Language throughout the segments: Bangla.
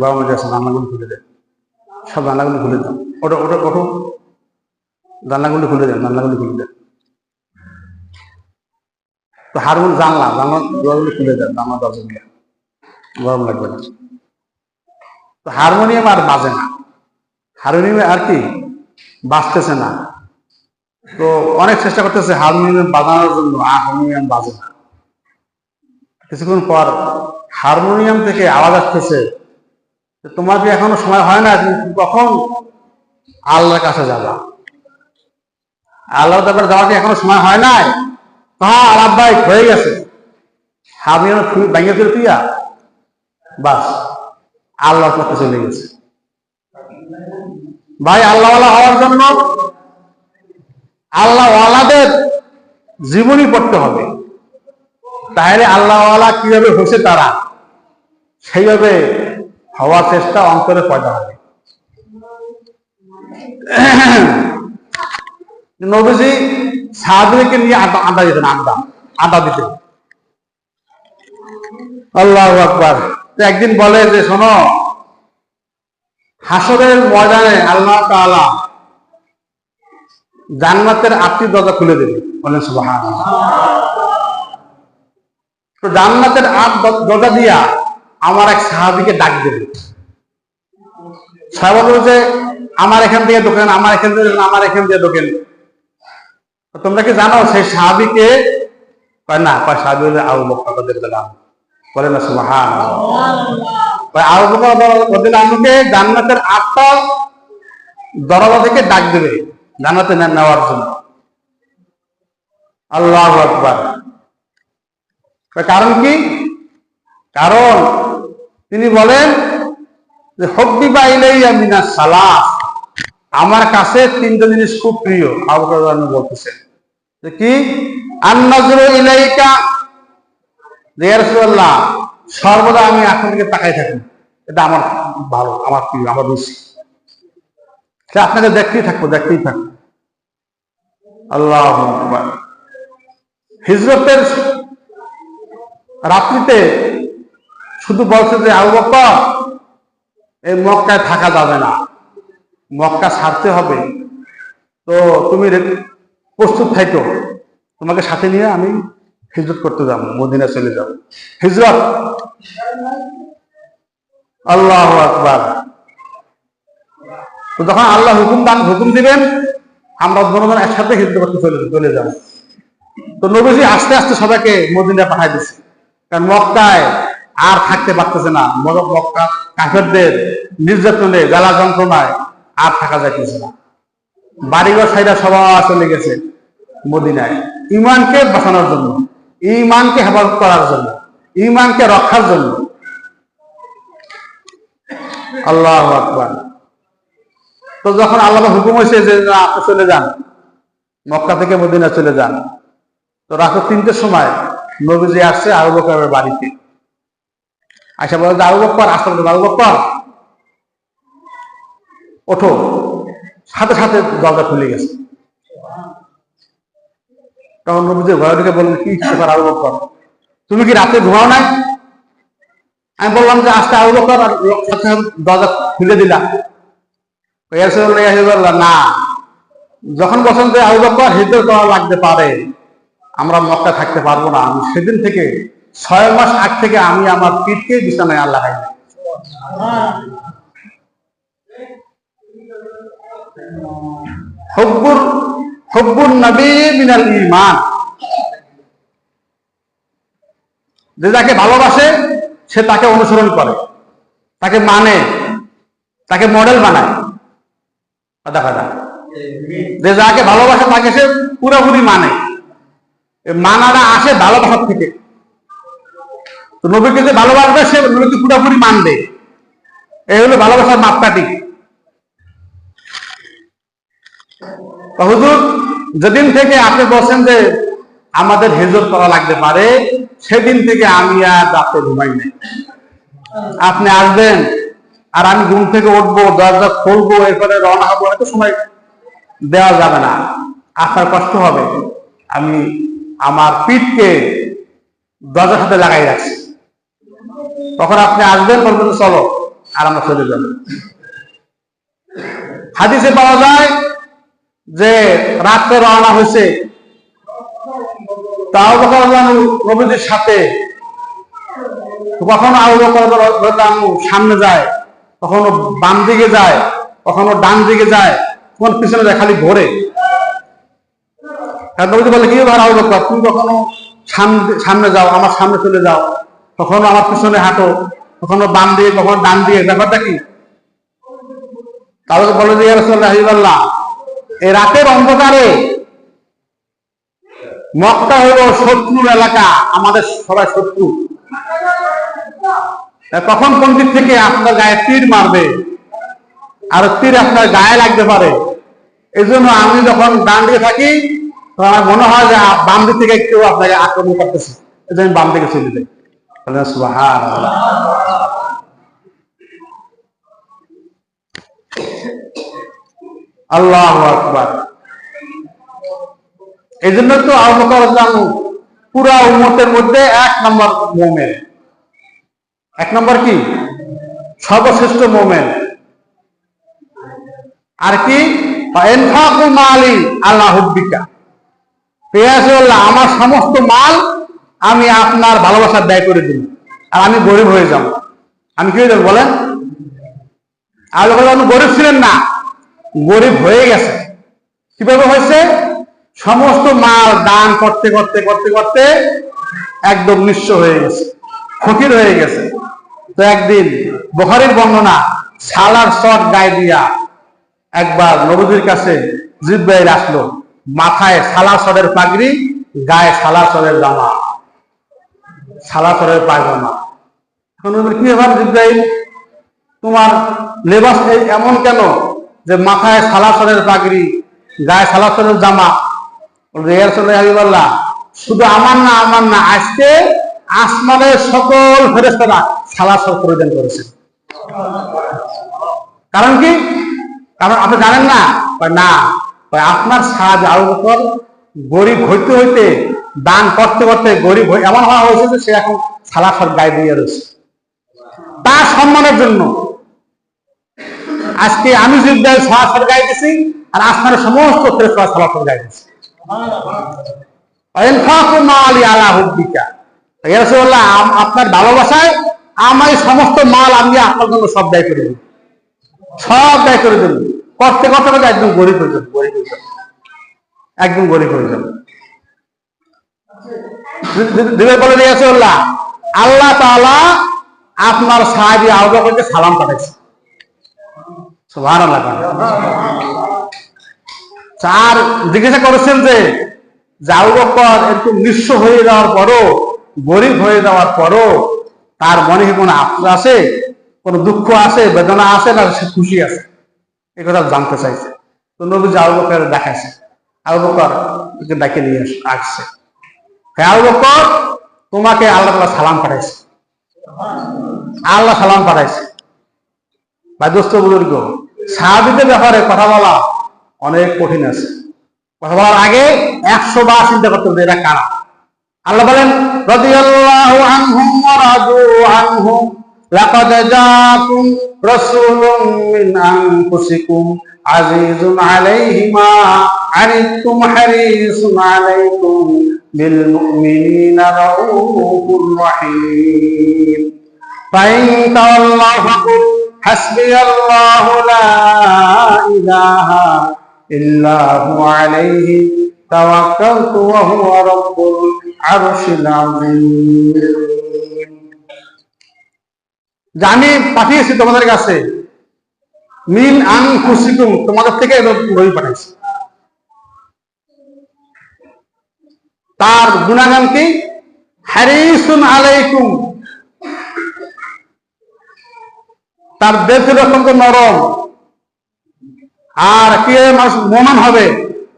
গরম হয়ে যাচ্ছে, জানলাগুলো খুলে দেন, সব জানলাগুলো খুলে দেন, ওটা ওটা ওঠো, জানলাগুলো খুলে দেন, জানলাগুলো খুলে দেন। তো হারমোন জানলা দরজাগুলো খুলে দেন, জানলা দরজাগুলো, গরম লাগবে না। তো হারমোনিয়াম আর বাজে না, হারমোনিয়ামে আর কি বাজতেছে না। তো অনেক চেষ্টা করতেছে হারমোনিয়াম বাজানোর জন্য, আর হারমোনিয়াম বাজে না। কিছুক্ষণ পর হারমোনিয়াম থেকে আওয়াজ আসতেছে, তোমার কি এখনো সময় হয় না, কখন আল্লাহর কাছে যাবা? আল্লাহর দরবারে যাওয়া কি এখনো সময় হয় নাই? হ্যাঁ আলাপ ভাই হয়ে গেছে, হারমোনিয়াম ভেঙে ফেলে তুইয়া বাস আল্লাহর পথে চলে গেছে। ভাই আল্লাহওয়ালা হওয়ার জন্য আল্লাহওয়ালাদের জীবনী পড়তে হবে, তাহলে আল্লাহওয়ালা কিভাবে হয়েছে তারা সেইভাবে হওয়ার চেষ্টা অন্তরে পয়দা হবে। নবীজি সাহাবীকে নিয়ে আড্ডা দিতেন, আড্ডা দিতেন। আল্লাহু আকবার। একদিন বলে যে শোনো, হাসরের ময়দানে আল্লাহ তাআলা জান্নাতের 8টি দরজা খুলে দেবে, বলেন সুবহানাল্লাহ। তো জান্নাতের 8 দরজা দিয়া আমার এক সাহাবীকে ডাক দেবে। সাহাবা বলে যে আমার এখান থেকে ঢোকেন, আমার এখান থেকে, আমার এখান দিয়ে ঢোকেন। তোমরা কি জানো সেই সাহাবীকে? কয় না, কয় সাহাবী হলো আবু বকর রাদিয়াল্লাহু আনহু, বলেন না সুবহানাল্লাহ। কয় আবু বকর রাদিয়াল্লাহু আনহুকে জান্নাতের 8টা দরজা থেকে ডাক দেবে জান্নাতে নেওয়ার জন্য। আল্লাহু আকবার। কারণ কি? কারণ তিনি বলেন যে হুব্বিবা ইলাইয়া মিনাস সালাস, আমার কাছে 3টা জিনিস খুব প্রিয়। আবু বকর রাদিয়াল্লাহু আনহু বলতেছেন যে কি? আন-নাজরু ইলাইকা, ইয়া রাসূলুল্লাহ সর্বদা আমি আপনার দিকে তাকাই থাকি, এটা আমার ভালো, আমার প্রিয়, আমার রুচি, আপনাকে দেখতেই থাকবো, দেখতেই থাকবো। আল্লাহু আকবার। হিজরতের রাত্রিতে শুধু বলছে যে আবু বকর এই মক্কায় থাকা যাবে না, মক্কা ছাড়তে হবে, তো তুমি প্রস্তুত থাকো, তোমাকে সাথে নিয়ে আমি হিজরত করতে যাবো, মদিনা চলে যাবো। হিজরত, আল্লাহু আকবার। তো যখন আল্লাহ হুকুম দিবেন, আমরা দুজন একসাথে হিজরত করতে চলে যাবো। তো নবীজি আস্তে আস্তে সবাইকে মদিনা পাঠাই দিচ্ছে, কারণ মক্কায় আর থাকতে পারতেছে না, মক্কা কাফেরদের নির্যাতনে, জ্বালা যন্ত্রণায় আর থাকা যাইতেছে না। বাড়িঘর সাইডা সবাই চলে গেছে মদিনায়, ইমানকে বাঁচানোর জন্য, ইমানকে হেফাজত করার জন্য, ইমানকে রক্ষার জন্য। আল্লাহু আকবার। তো যখন আল্লাহ হুকুম হয়েছে যে আপনি চলে যান, মক্কা থেকে মদিনা চলে যান, তো রাত 3টের সময় নবীজি আসছে আবু বকরের বাড়িতে। আয়সা বলে যে আবু বকর আসতে, আবু বকর ওঠো, সাথে সাথে দরজা খুলে গেছে। তখন নবীজি ঘরে ঢুকে বললেন, কি ব্যাপার আবু বকর, তুমি কি রাতে ঘুমাও নাই? আমি বললাম যে আজকে আবু বকর, আর দরজা খুলে দিলাম। না, যখন বলছেন যে আবু বকর হিজরত করা লাগতে পারে, আমরা মক্কা থাকতে পারবো না, আমি সেদিন থেকে 6 মাস আগ থেকে আমি আমার পিঠকে বিছানায় আল্লাহ লাগাই। হুব্বুন নবী মিনাল ঈমান, যে যাকে ভালোবাসে সে তাকে অনুসরণ করে, তাকে মানে, তাকে মডেল বানায়। যে যাকে ভালোবাসে তাকে সে পুরোপুরি মানে, মানাটা আসে ভালোবাসার থেকে। তো নবীকে যে ভালোবাসবে সে নবীকে পুরোপুরি মানবে, এই হলো ভালোবাসার মাপকাঠি। হুজুর যেদিন থেকে আপনি বলছেন যে আমাদের হিজরত করা লাগতে পারে, সেদিন থেকে আমি আর রাতে ঘুমাই নাই। আপনি আসবেন আর আমি ঘুম থেকে উঠবো, দরজা খুলবো, এরপরে রওনা হবো, এত সময় দেওয়া যাবে না, আপনার কষ্ট হবে। আমি আমার পিঠকে দরজার সাথে লাগাই রাখছি, তখন আপনি আসবেন, বলবেন চলো আর আমরা চলে যাব। হাদিসে পাওয়া যায় যে রাত্রে রওনা হয়েছে, তাও নবীদের সাথে, কখনো আবু বকর রাদিয়াল্লাহু সামনে যায়, কখনো বাম দিকে যায়, কখনো ডান দিকে যায়, কোন পিছনে যায়, খালি ঘোরে। নবীজি বলে, কি ভাই আবু বকর, তুমি কখনো সামনে যাও, আমার সামনে চলে যাও, কখনো আমার পিছনে হাঁটো, কখনো বাম দিকে, কখনো ডান দিকে, ব্যাপারটা কি? তাহলে বলে যে ইয়া রাসূলুল্লাহ, এই রাতের অন্ধকারে মক্কা হলো শত্রুর এলাকা, আমাদের সবাই শত্রু, কখন কোন দিক থেকে আপনার গায়ে তীর মারবে, আর তীর আপনার গায়ে লাগতে পারে। এই জন্য আমি যখন ডান দিকে থাকি, তো আমার মনে হয় যে বাম দিক থেকে কেউ আপনাকে আক্রমণ করতেছে, এই জন্য বাম দিকে চলে যাই। সুবহানাল্লাহ। আল্লাহু আকবার। এই জন্য তো আবু বকর রাদিয়াল্লাহু পুরা উম্মতের মধ্যে 1 নম্বর মুমিন। 1 নম্বর কি? সর্বশ্রেষ্ঠ মুমিন। আর কি? ইনফাকু মালি আলা হুব্বিকা, আমার সমস্ত মাল আমি আপনার ভালোবাসা ব্যয় করে দিই, আর আমি গরিব হয়ে যাব। আমি কি হয়ে যাব বলেন? আবু বকর রাদিয়াল্লাহু গরিব ছিলেন না, গরিব হয়ে গেছে। কিভাবে হয়েছে? সমস্ত মাল দান করতে করতে করতে করতে একদম নিঃস্ব হয়ে গেছে, ফকির হয়ে গেছে। তো একদিন বুখারীর বর্ণনা, সালার শট গায়ে দিয়া একবার নবীর কাছে জিবরাইল আসলো, মাথায় সালাসরের পাগড়ি, গায়ে সালাসরের জামা, সালাসরের পায়জামা। এখন কি ব্যাপার জিবরাইল, তোমার লেবাস এমন কেন যে মাথায় সালাসরের পাগড়ি, গায়ে সালাসরের জামা? শুধু আমার না, আজকে আসমানের সকল ফেরেশতারা সালাসর পরিধান করেছে। কারণ কি? কারণ আপনি জানেন না? না, আপনার সাহায্য আবু বকর গরিব হইতে হইতে, দান করতে করতে গরিব এমন হওয়া হয়েছে যে সে এখন সালাসর গায়ে দিয়ে রয়েছে। তার সম্মানের জন্য আজকে আমি জিবরাইল সালাসর গায়ে দিছি, আর আসমানের সমস্ত ফেরেশতারা সালাসর গায়ে দিছে। আপনার ভালোবাসায় আমার সমস্ত মাল আমি আপনার জন্য সব ব্যয় করে দেব, সব ব্যয় করে দেব। করতে করতে একদম গরিব হয়ে যাবে, একদম গরিব হয়ে যাবে। বলে দিয়েছে আল্লাহ তাআলা আপনার সাহাবী আবু বকরকে সালাম পাঠাইছে। সুবহানাল্লাহ। আর জিজ্ঞাসা করেছেন যে আবু বকর একটু নিঃস্ব হয়ে যাওয়ার পরও, গরিব হয়ে যাওয়ার পরও তার মনে কি কোনো আফসোস আছে, কোনো দুঃখ আছে, বেদনা আছে, না সে খুশি আছে? এই কথা জানতে চাইছে। তো নবীজি আবু বকর দেখাইছে, আবু বকর ডাকে নিয়ে আসছে। আবু বকর, তোমাকে আল্লাহ তাআলা সালাম পাঠাইছে, আল্লাহ সালাম পাঠাইছে। ভাই দোস্ত বুজুর্গ, সাহাবীদের ব্যাপারে কথা বলা অনেক কঠিন আছে। কথা বলার আগে 100 বার চিন্তা করতে হবে এরা কারা। আল্লাহ বলেন, রাদিয়াল্লাহু আনহুম ওয়া রাদু আনহু লাকাদ জাআকুম রাসূলুম মিন আনফুসিকুম আজিজুন আলাইহি মা আনিতুম হারিসুন আলাইকুম বিল মুমিনিনা রাউফুর রহিম। ফাইন তাওয়াল্লাহু ফাকুল হাসবিয়াল্লাহু লা ইলাহা ইল্লাহু আলাইহি তাওয়াক্কালতু ওয়া হুয়া রাব্বুল আরশিল আযীম। আমি পাঠিয়েছি তোমাদের কাছে মিন আনফুসিকুম, তোমাদের থেকে নবী পাঠাইছি। তার গুণাগান কি? হারিসুন আলাইকুম, তার দেহ ছিল অত্যন্ত নরম। আর কিভাবে মানুষ মুমিন হবে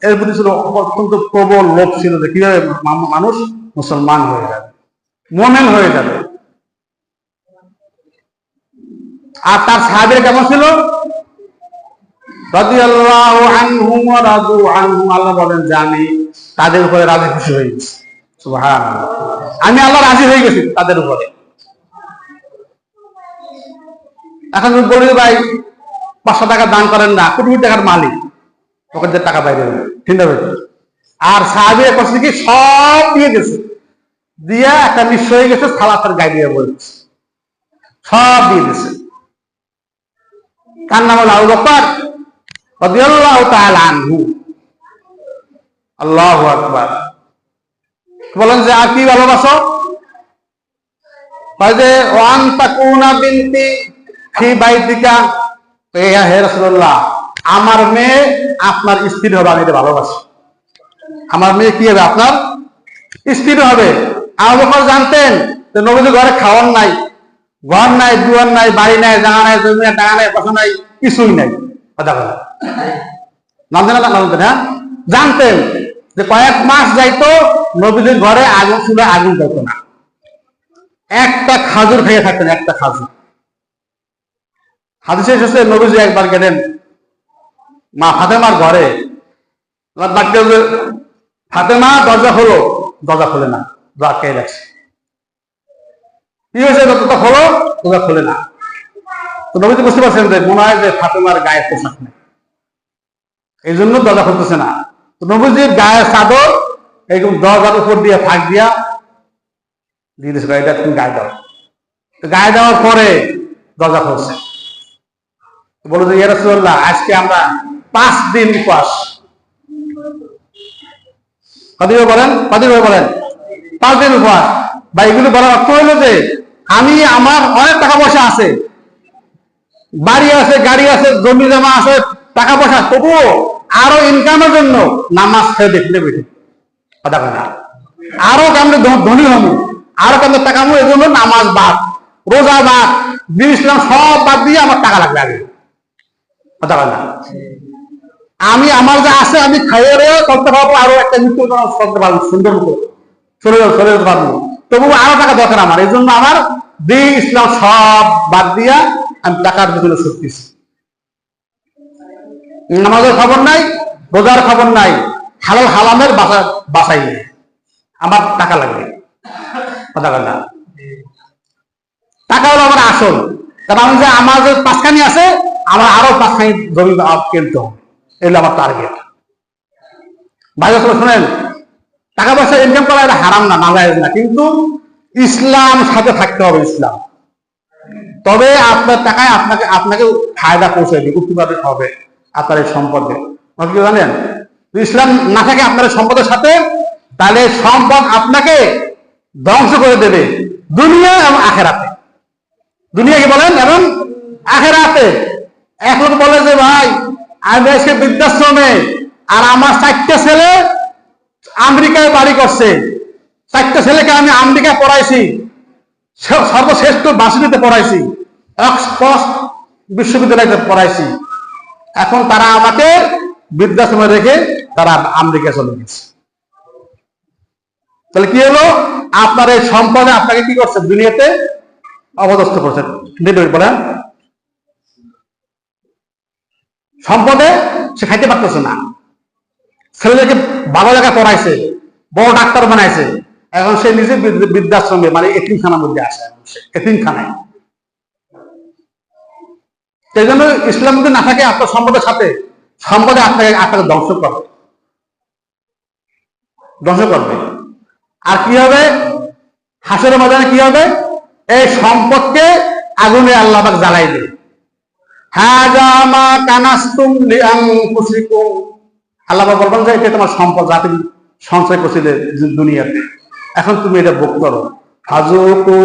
এর প্রতি ছিল অত্যন্ত প্রবল লোভ ছিল, যে কিভাবে মানুষ মুসলমান হয়ে যাবে, মুমিন হয়ে যাবে। আর তার সাহাবীরা কেমন ছিল? রাদিয়াল্লাহু আনহুম ওয়া রাদু আনহু, আল্লাহ বলেন যে আমি তাদের উপরে রাজি খুশি হয়ে গেছি। সুবহানাল্লাহ, আমি আল্লাহ রাজি হয়ে গেছি তাদের উপরে। এখন বলি ভাই 500 টাকা দান করেন না, কোটি কোটি টাকার মালিক, পকেটের টাকা বাইরে হবে, ঠিক আছে? আর সাহাবীরা করছে কি সব দিয়ে গেছে, দিয়া একটা নিঃস্ব হয়ে গেছে, সালাতের গায়ে দিয়ে বলছে সব দিয়ে দিয়েছে। তার নাম হলো আবু বকর রাদিয়াল্লাহু তাআলা আনহু। আল্লাহু আকবার। বলেন যে আর কি ভালোবাসো? কয় যে ওয়ান তাকুনা বিনতি ফি বাইতিকা, হে রাসূলুল্লাহ আমার মেয়ে আপনার স্ত্রী হবে, আমি এটা ভালোবাসি। আমার মেয়ে কি হবে? আপনার স্ত্রী হবে। আবু বকর জানতেন যে নবীর ঘরে খাওয়ার নাই, ঘর নাই, দুয়ার নাই, বাড়ি নাই, জায়গা নাই, জমি নাই, টাকা নাই, পয়সা নাই, কিছুই নাই। কথা বলা জানতেন না? জানতেন, হ্যাঁ জানতেন যে কয়েক মাস যাইতো নবীদের ঘরে আগুন চুলে আগুন যাইতো না, একটা খাজুর খেয়ে থাকতেন, একটা খাজুর। হাদিসে এসেছে নবীজি একবার গেলেন মা ফাতেমার ঘরে, ফাতেমা দরজা হলো, দরজা খোলে না, দরজা খেয়ে রাখছে। কি হয়েছে? দরজা খোলো, দরজা খোলে না। তো নবীজি বুঝতে পারছেন যে মনে হয় যে ফাতেমার গায়ে পোশাক নেই, এই জন্য দরজা খুলতেছে না। তো নবীজির গায়ের চাদর এইরকম দরজার উপর দিয়ে ফাঁক দিয়া দিয়ে দিয়েছে, এটা তুমি গায়ে দাও। তো গায়ে দেওয়ার পরে দরজা খুলছে, বলো যে ইয়া রাসূলুল্লাহ আজকে আমরা 5 দিন উপবাস। কদিন বলেন? 5 দিন উপবাস। বা এগুলো বলার অর্থ হইলো যে আমি আমার অনেক টাকা পয়সা আছে, বাড়ি আছে, গাড়ি আছে, জমি জমা আছে, টাকা পয়সা, তবুও আরো ইনকামের জন্য নামাজ ছেড়ে দেখলে বেঠে কথা বলে না। আরো কেমন ধনী হবো, আরো কেমন টাকা হবো, এই জন্য নামাজ বাদ, রোজা বাদ, দিন ইসলাম সব বাদ দিয়ে আমার টাকা লাগবে আগে। কথা বলে না। আমি আমার যা আছে আমি খাইয়ে করতে পারবো, আরো একটা মৃত্যু করতে পারবো, সুন্দর মতো চলে যেতে পারবো, তবুও আরো টাকা দরকার আমার, এই জন্য আমার দিন ইসলাম সব বাদ দিয়া আমি টাকার পিছনে ছুটতেছি। নামাজের খবর নাই, রোজার খবর নাই, হালাল হালামের বাসাই নেই, আমার টাকা লাগবে। কথা বলে না। টাকা হলো আমার আসল, কারণ আমি যে আমার যে 5খানি আছে, আমার আরো 5খানি জমি কিনতে হবে, এগুলো আমার টার্গেট। ভাই শুনেন, টাকা পয়সা ইনকাম করা এটা হারাম না, নাজায়েজ না, কিন্তু ইসলাম সাথে থাকতে হবে, ইসলাম। তবে আপনার টাকায় আপনাকে ফায়দা পৌঁছে দিবে, উপকার হবে আপনার এই সম্পদে। কি জানেন, ইসলাম না থাকে আপনার সম্পদের সাথে, তাহলে সম্পদ আপনাকে ধ্বংস করে দেবে দুনিয়া এবং আখেরাতে। দুনিয়া কি বলেন এবং আখেরাতে। এক লোক বলে যে ভাই আমি আজকে বৃদ্ধাশ্রমে, আর আমার 4টা ছেলে আমেরিকায় বাড়ি করছে, 4টা ছেলেকে আমি আমেরিকায় পড়াইছি, সর্বশ্রেষ্ঠ ভার্সিটিতে পড়াইছি, অক্সফোর্ড বিশ্ববিদ্যালয়তে পড়াইছি, এখন তারা আমাকে বৃদ্ধাশ্রমে রেখে তারা আমেরিকা চলে গেছে। তাহলে কি হলো? আপনার এই সম্পদে আপনাকে কি করছে? দুনিয়াতে অবদস্থ করছে। বলেন, সম্পদে সে খাইতে পারতেছে না, ছেলেদেরকে ভালো জায়গায় পড়াইছে, বড় ডাক্তার বানাইছে, এখন সে নিজে বৃদ্ধাশ্রমে মানে এতিমখানার মধ্যে আসে, এতিমখানায়। সেই জন্য ইসলাম যদি না থাকে আপনার সম্পদের সাথে, সম্পদে আপনাকে ধ্বংস করবে। আর কি হবে? হাসরের ময়দানে কি হবে? এই সম্পদকে আগুনে আল্লাহ পাক জ্বালাই দেবে। হাযা মা কানাসতুম লিআনফুসিকুম, আল্লাহ পাক বলবেন যে এটা তোমার সম্পদ, যা তুমি সঞ্চয় করছিলে দুনিয়াতে, এখন তুমি এটা ভোগ করো। ফাযুকু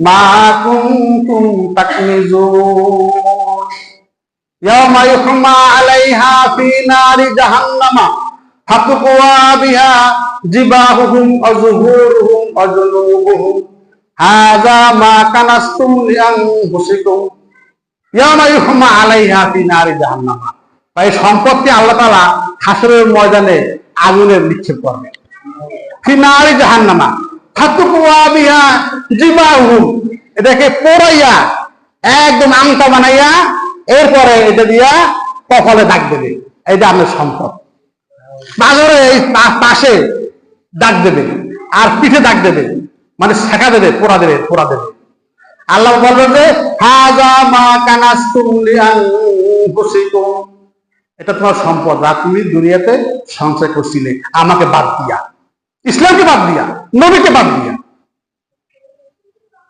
মা কুনতুম তাকনিজুন ইয়াওমা ইউহমা আলাইহা ফি নারি জাহান্নামা ফাতুকওয়া বিহা জিবাহুহুম ওয়া যুহুরুহুম ওয়া জুনুবুহুম হাযা মা কানাসতুম লিআনফুসিকুম ইয়াওমা ইউহমা আলাইহা ফি নারি জাহান্নামা। তাই সম্পদকে আল্লাহ তাআলা হাসরের ময়দানে আগুনে নিক্ষেপ করবে, ফি নারি জাহান্নামা ফাতুকওয়া বিহা জিবাহুহুম, এটাকে পোড়াইয়া একদম আমটা বানাইয়া এরপরে এটা দিয়া কপালে দাগ দেবে, এটা আপনার সম্পদ। বাজারে এই পাশে দাগ দেবে আর পিঠে দাগ দেবে, মানে শেখা দেবে, পোড়া দেবে। আল্লাহ বলবেন যে হাযা মা কানাসতুম লিআনফুসিকুম, এটা তোমার সম্পদ যা তুমি দুনিয়াতে সঞ্চয় করছিলে আমাকে বাদ দিয়া, ইসলামকে বাদ দিয়া, নবীকে বাদ দিয়া।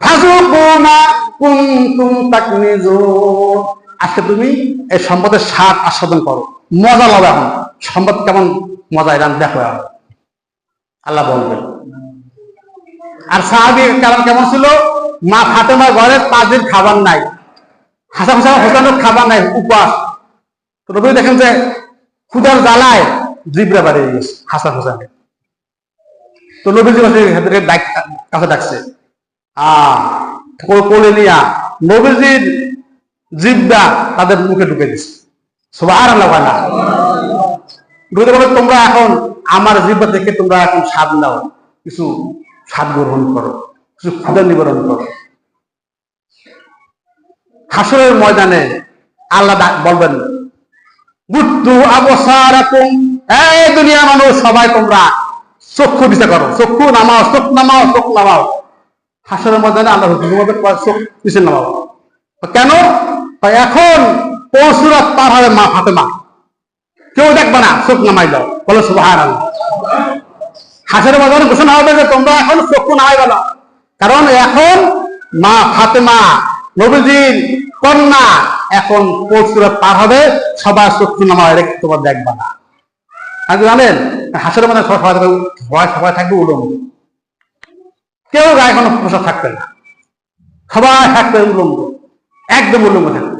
ফাযুকু মা কুনতুম তাকনিজুন, আজকে তুমি এই সম্পদের স্বাদ আস্বাদন করো, মজা লও। এখন সম্পদ কেমন মজা, এটা দেখো। আল্লাহ বলবেন। আর সাহাবীর কারণ কেমন ছিল? মা ফাতেমার ঘরে 5 দিন খাবার নাই, হাসান হোসেনের খাবার নাই, উপবাস। তো নবী দেখেন যে ক্ষুধার জ্বালায় জিব্রা বাড়িয়ে গেছে হাসান হোসেনের। তো নবীজি কাছে ডাকছে, কোলে নিয়া নবীজির জিব্বা তাদের মুখে ঢুকে দিচ্ছে। সুবহানাল্লাহ। বলে তোমরা এখন আমার জিব্বা থেকে তোমরা এখন স্বাদ নাও, কিছু স্বাদ গ্রহণ করো, কিছু ক্ষুধা নিবারণ করো। হাসরের ময়দানে আল্লাহ বলবেন, গুত্তু আবসারাকুম, এই দুনিয়া মানুষ সবাই তোমরা চক্ষু দিতে করো, চক্ষু নামাও, চোখ নামাও, চোখ নামাও। হাসরের ময়দানে আল্লাহ চোখ নিচে নামাও। কেন? এখন পরশুরাত পার হবে মা ফাতেমা, কেউ দেখবে না, চোখ নামাই দাও। বলো সুবহানাল্লাহ। হাসরের ময়দানে ঘোষণা হবে যে তোমরা এখন চক্ষু নামাই বলো, কারণ এখন মা ফাতেমা নবীজির কন্যা এখন পরশুরাত পার হবে, সবার চক্ষু নামায় রেখে তোমার দেখবা না। আগে জানেন হাসরের মধ্যে সবাই থাকবে উলঙ্গ, কেউ গায়ে কোনো পোশাক থাকবে না, সবাই থাকবে উলঙ্গ, একদম উলঙ্গ থাকবে,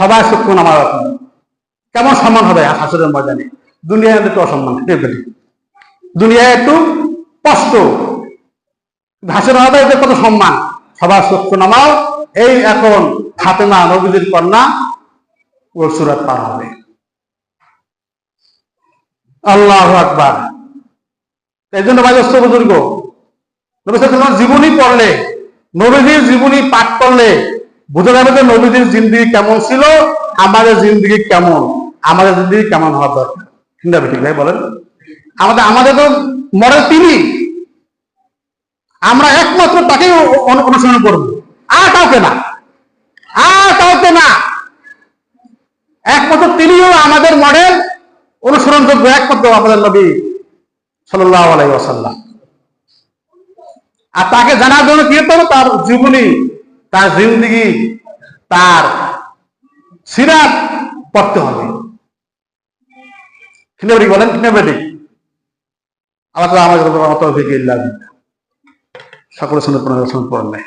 সবাই চক্ষু নামায়। কেমন সম্মান হবে হাসরের ময়দানে? দুনিয়ায় একটু অসম্মান, দুনিয়ায় একটু কষ্ট, হাসরের ময়দানে কত সম্মান। সবার চক্ষু নামাও, এই এখন ফাতেমা নবীজির কন্যা পরশুরাত পার হবে। আল্লাহু আকবার। এই জন্য ভাই বুজুর্গ, জীবনী পড়লে, নবীজির জীবনী পাঠ করলে বুঝে যাবে যে নবীজির জিন্দগি কেমন ছিল, আমাদের জিন্দগি কেমন, আমাদের জিন্দগি কেমন হওয়ার দরকার। ঠিক ভাই বলেন? আমাদের তো মডেল তিনি, আমরা একমাত্র তাকে অনুসরণ করব, আর কাউকে না, আর কাউকে না। একমাত্র তিনিও আমাদের মডেল, অনুসরণযোগ্য একমাত্র আমাদের নবী সাল্লাল্লাহু আলাইহি ওয়াসাল্লাম। আর তাকে জানার জন্য কি হতে হবে? তার জীবনী, তার জিন্দেগি, তার সিরাত পড়তে হবে। বলেন ঠিক? আল্লাহ আমাদের সকলে শুনে পড়েন নাই।